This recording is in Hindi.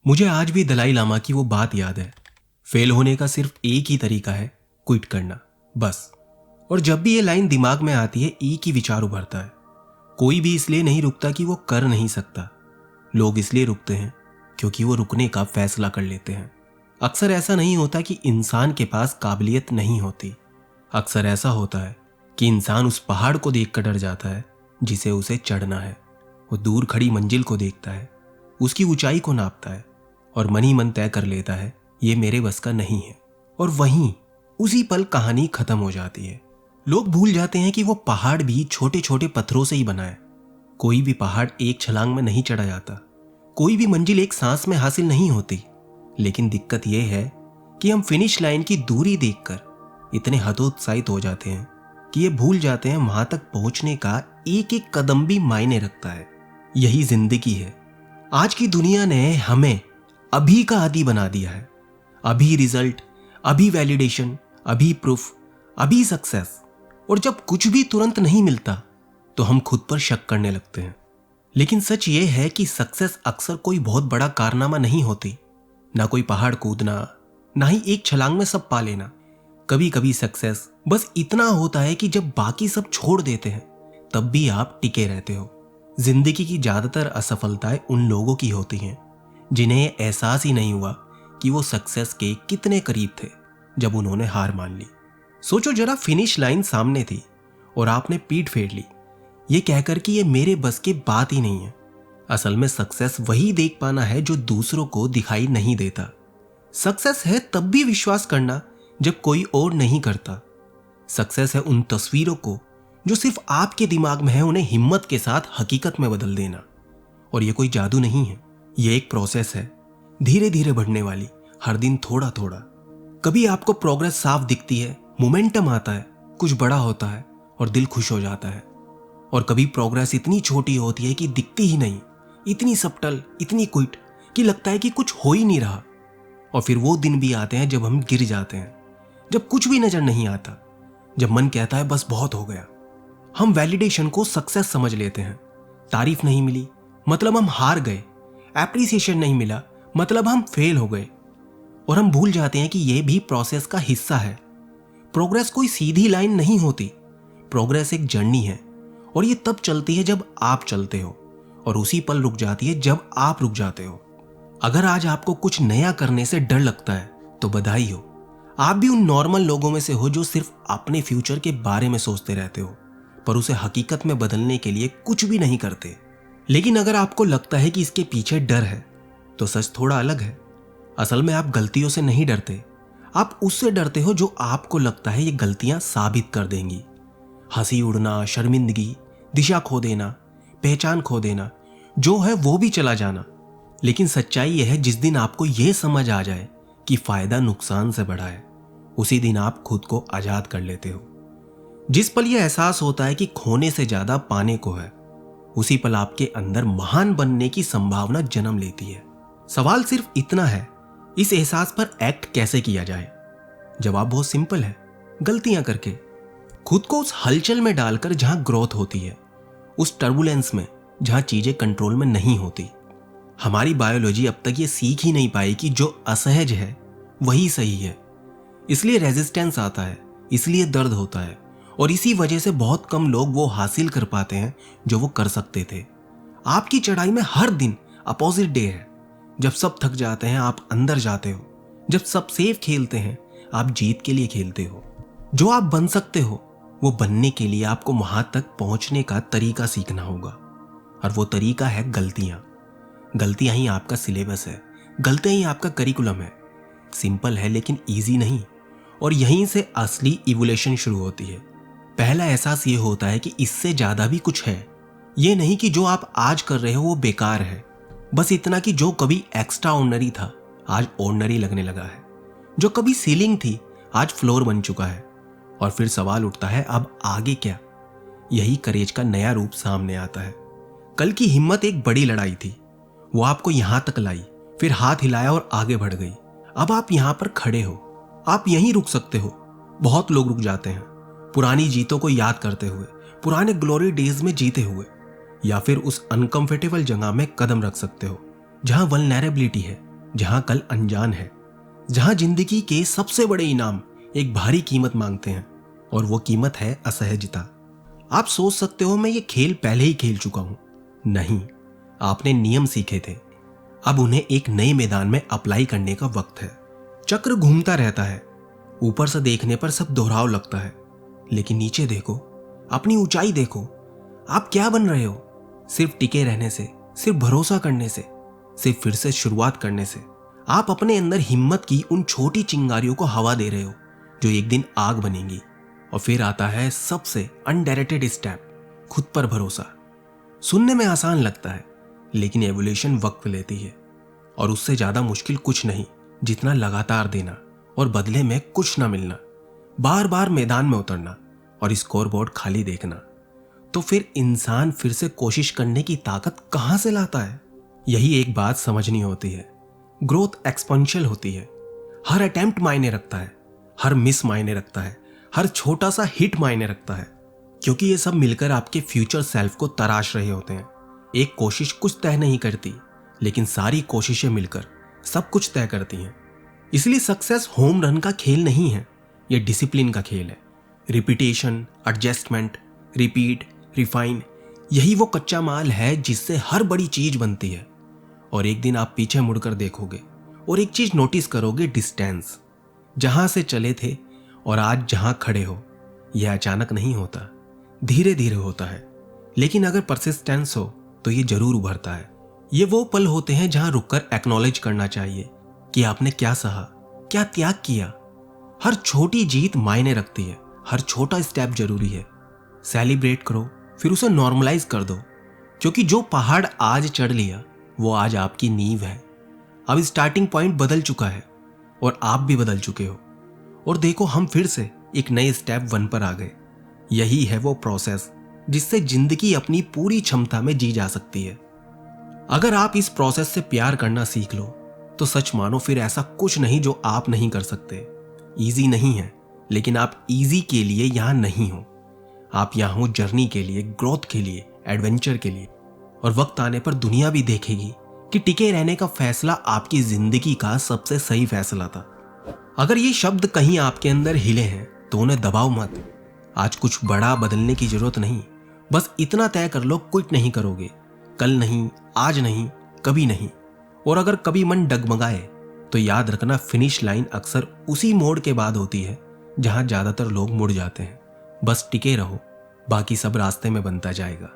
मुझे आज भी दलाई लामा की वो बात याद है, फेल होने का सिर्फ एक ही तरीका है, क्विट करना, बस। और जब भी ये लाइन दिमाग में आती है, एक ही विचार उभरता है, कोई भी इसलिए नहीं रुकता कि वो कर नहीं सकता, लोग इसलिए रुकते हैं क्योंकि वो रुकने का फैसला कर लेते हैं। अक्सर ऐसा नहीं होता कि इंसान के पास काबिलियत नहीं होती, अक्सर ऐसा होता है कि इंसान उस पहाड़ को देखकर डर जाता है जिसे उसे चढ़ना है। वो दूर खड़ी मंजिल को देखता है, उसकी ऊंचाई को नापता है और मन ही मन तय कर लेता है ये मेरे बस का नहीं है। और वहीं उसी पल कहानी खत्म हो जाती है। लोग भूल जाते हैं कि वो पहाड़ भी छोटे छोटे पत्थरों से ही बना है। कोई भी पहाड़ एक छलांग में नहीं चढ़ा जाता, कोई भी मंजिल एक सांस में हासिल नहीं होती। लेकिन दिक्कत यह है कि हम फिनिश लाइन की दूरी देखकर इतने हतोत्साहित हो जाते हैं कि ये भूल जाते हैं वहां तक पहुंचने का एक एक कदम भी मायने रखता है। यही जिंदगी है। आज की दुनिया ने हमें अभी का आदी बना दिया है। अभी रिजल्ट, अभी वैलिडेशन, अभी प्रूफ, अभी सक्सेस। और जब कुछ भी तुरंत नहीं मिलता तो हम खुद पर शक करने लगते हैं। लेकिन सच ये है कि सक्सेस अक्सर कोई बहुत बड़ा कारनामा नहीं होती, ना कोई पहाड़ कूदना, ना ही एक छलांग में सब पा लेना। कभी कभी सक्सेस बस इतना होता है कि जब बाकी सब छोड़ देते हैं तब भी आप टिके रहते हो। जिंदगी की ज्यादातर असफलताएं उन लोगों की होती हैं जिन्हें एहसास ही नहीं हुआ कि वो सक्सेस के कितने करीब थे जब उन्होंने हार मान ली। सोचो जरा, फिनिश लाइन सामने थी और आपने पीठ फेर ली ये कहकर कि ये मेरे बस की बात ही नहीं है। असल में सक्सेस वही देख पाना है जो दूसरों को दिखाई नहीं देता। सक्सेस है तब भी विश्वास करना जब कोई और नहीं करता। सक्सेस है उन तस्वीरों को जो सिर्फ आपके दिमाग में है, उन्हें हिम्मत के साथ हकीकत में बदल देना। और ये कोई जादू नहीं है, ये एक प्रोसेस है, धीरे धीरे बढ़ने वाली, हर दिन थोड़ा थोड़ा। कभी आपको प्रोग्रेस साफ दिखती है, मोमेंटम आता है, कुछ बड़ा होता है और दिल खुश हो जाता है। और कभी प्रोग्रेस इतनी छोटी होती है कि दिखती ही नहीं, इतनी सब्टल, इतनी क्विक कि लगता है कि कुछ हो ही नहीं रहा। और फिर वो दिन भी आते हैं जब हम गिर जाते हैं, जब कुछ भी नजर नहीं आता, जब मन कहता है बस बहुत हो गया। हम वैलिडेशन को सक्सेस समझ लेते हैं। तारीफ नहीं मिली मतलब हम हार गए, एप्रिसिएशन नहीं मिला मतलब हम फेल हो गए। और हम भूल जाते हैं कि यह भी प्रोसेस का हिस्सा है। प्रोग्रेस कोई सीधी लाइन नहीं होती, प्रोग्रेस एक जर्नी है। और ये तब चलती है जब आप चलते हो, और उसी पल रुक जाती है जब आप रुक जाते हो। अगर आज आपको कुछ नया करने से डर लगता है तो बधाई हो, आप भी उन नॉर्मल लोगों में से हो जो सिर्फ अपने फ्यूचर के बारे में सोचते रहते हो पर उसे हकीकत में बदलने के लिए कुछ भी नहीं करते। लेकिन अगर आपको लगता है कि इसके पीछे डर है तो सच थोड़ा अलग है। असल में आप गलतियों से नहीं डरते, आप उससे डरते हो जो आपको लगता है ये गलतियां साबित कर देंगी। हंसी उड़ना, शर्मिंदगी, दिशा खो देना, पहचान खो देना, जो है वो भी चला जाना। लेकिन सच्चाई यह है, जिस दिन आपको यह समझ आ जाए कि फायदा नुकसान से बड़ा है, उसी दिन आप खुद को आजाद कर लेते हो। जिस पल यह एहसास होता है कि खोने से ज्यादा पाने को है, उसी पल आपके अंदर महान बनने की संभावना जन्म लेती है। सवाल सिर्फ इतना है, इस एहसास पर एक्ट कैसे किया जाए? जवाब बहुत सिंपल है, गलतियां करके, खुद को उस हलचल में डालकर जहां ग्रोथ होती है, उस टर्बुलेंस में जहां चीजें कंट्रोल में नहीं होती। हमारी बायोलॉजी अब तक ये सीख ही नहीं पाई कि जो असहज है वही सही है। इसलिए रेजिस्टेंस आता है, इसलिए दर्द होता है, और इसी वजह से बहुत कम लोग वो हासिल कर पाते हैं जो वो कर सकते थे। आपकी चढ़ाई में हर दिन अपोजिट डे है। जब सब थक जाते हैं आप अंदर जाते हो, जब सब सेफ खेलते हैं आप जीत के लिए खेलते हो। जो आप बन सकते हो वो बनने के लिए आपको वहां तक पहुंचने का तरीका सीखना होगा, और वो तरीका है गलतियां। गलतियां ही आपका सिलेबस है, गलतियां ही आपका करिकुलम है। सिंपल है लेकिन इजी नहीं, और यहीं से असली इवोल्यूशन शुरू होती है। पहला एहसास ये होता है कि इससे ज्यादा भी कुछ है। ये नहीं कि जो आप आज कर रहे हो वो बेकार है, बस इतना कि जो कभी एक्स्ट्रा ऑर्डिनरी था आज ऑर्डिनरी लगने लगा है, जो कभी सीलिंग थी आज फ्लोर बन चुका है। और फिर सवाल उठता है, अब आगे क्या? यही करेज का नया रूप सामने आता है। कल की हिम्मत एक बड़ी लड़ाई थी, वो आपको यहां तक लाई, फिर हाथ हिलाया और आगे बढ़ गई। अब आप यहां पर खड़े हो, आप यहीं रुक सकते हो। बहुत लोग रुक जाते हैं, पुरानी जीतों को याद करते हुए, पुराने ग्लोरी डेज में जीते हुए, या फिर उस अनकंफर्टेबल जगह में कदम रख सकते हो जहां वल्नरेबिलिटी है, जहां कल अनजान है, जहां जिंदगी के सबसे बड़े इनाम एक भारी कीमत मांगते हैं, और वो कीमत है असहजता। आप सोच सकते हो मैं ये खेल पहले ही खेल चुका हूं। नहीं, आपने नियम सीखे थे, अब उन्हें एक नए मैदान में अप्लाई करने का वक्त है। चक्र घूमता रहता है, ऊपर से देखने पर सब दोहराव लगता है, लेकिन नीचे देखो, अपनी ऊंचाई देखो। आप क्या बन रहे हो? सिर्फ टिके रहने से, सिर्फ भरोसा करने से, सिर्फ फिर से शुरुआत करने से। आप अपने अंदर हिम्मत की उन छोटी चिंगारियों को हवा दे रहे हो जो एक दिन आग बनेंगी। और फिर आता है सबसे अनडायरेक्टेड स्टेप, खुद पर भरोसा। सुनने में आसान लगता है, लेकिन एवोल्यूशन वक्त लेती है, और उससे ज्यादा मुश्किल कुछ नहीं जितना लगातार देना और बदले में कुछ ना मिलना, बार बार मैदान में उतरना और स्कोरबोर्ड खाली देखना। तो फिर इंसान फिर से कोशिश करने की ताकत कहां से लाता है? यही एक बात समझनी होती है, ग्रोथ एक्सपोनेंशियल होती है। हर अटेम्प्ट मायने रखता है, हर मिस मायने रखता है, हर छोटा सा हिट मायने रखता है, क्योंकि ये सब मिलकर आपके फ्यूचर सेल्फ को तराश रहे होते हैं। एक कोशिश कुछ तय नहीं करती, लेकिन सारी कोशिशें मिलकर सब कुछ तय करती हैं। इसलिए सक्सेस होम रन का खेल नहीं है, ये डिसिप्लिन का खेल है। रिपीटेशन, एडजस्टमेंट, रिपीट, रिफाइन, यही वो कच्चा माल है जिससे हर बड़ी चीज बनती है। और एक दिन आप पीछे मुड़कर देखोगे और एक चीज नोटिस करोगे, डिस्टेंस। जहां से चले थे और आज जहां खड़े हो, यह अचानक नहीं होता, धीरे धीरे होता है। लेकिन अगर परसिस्टेंस हो तो ये जरूर उभरता है। ये वो पल होते हैं जहां रुककर एक्नॉलेज करना चाहिए कि आपने क्या सहा, क्या त्याग किया। हर छोटी जीत मायने रखती है, हर छोटा स्टेप जरूरी है। सेलिब्रेट करो, फिर उसे नॉर्मलाइज कर दो, क्योंकि जो पहाड़ आज चढ़ लिया वो आज आपकी नींव है। अब स्टार्टिंग पॉइंट बदल चुका है और आप भी बदल चुके हो। और देखो, हम फिर से एक नए स्टेप 1 पर आ गए। यही है वो प्रोसेस जिससे जिंदगी अपनी पूरी क्षमता में जी जा सकती है। अगर आप इस प्रोसेस से प्यार करना सीख लो तो सच मानो फिर ऐसा कुछ नहीं जो आप नहीं कर सकते। इजी नहीं है, लेकिन आप इजी के लिए यहां नहीं हो। आप यहां हो जर्नी के लिए, ग्रोथ के लिए, एडवेंचर के लिए। और वक्त आने पर दुनिया भी देखेगी कि टिके रहने का फैसला आपकी जिंदगी का सबसे सही फैसला था। अगर ये शब्द कहीं आपके अंदर हिले हैं तो उन्हें दबाओ मत। आज कुछ बड़ा बदलने की जरूरत नहीं, बस इतना तय कर लो, क्विट नहीं करोगे। कल नहीं, आज नहीं, कभी नहीं। और अगर कभी मन डगमगाए तो याद रखना, फिनिश लाइन अक्सर उसी मोड़ के बाद होती है जहां ज्यादातर लोग मुड़ जाते हैं। बस टिके रहो, बाकी सब रास्ते में बनता जाएगा।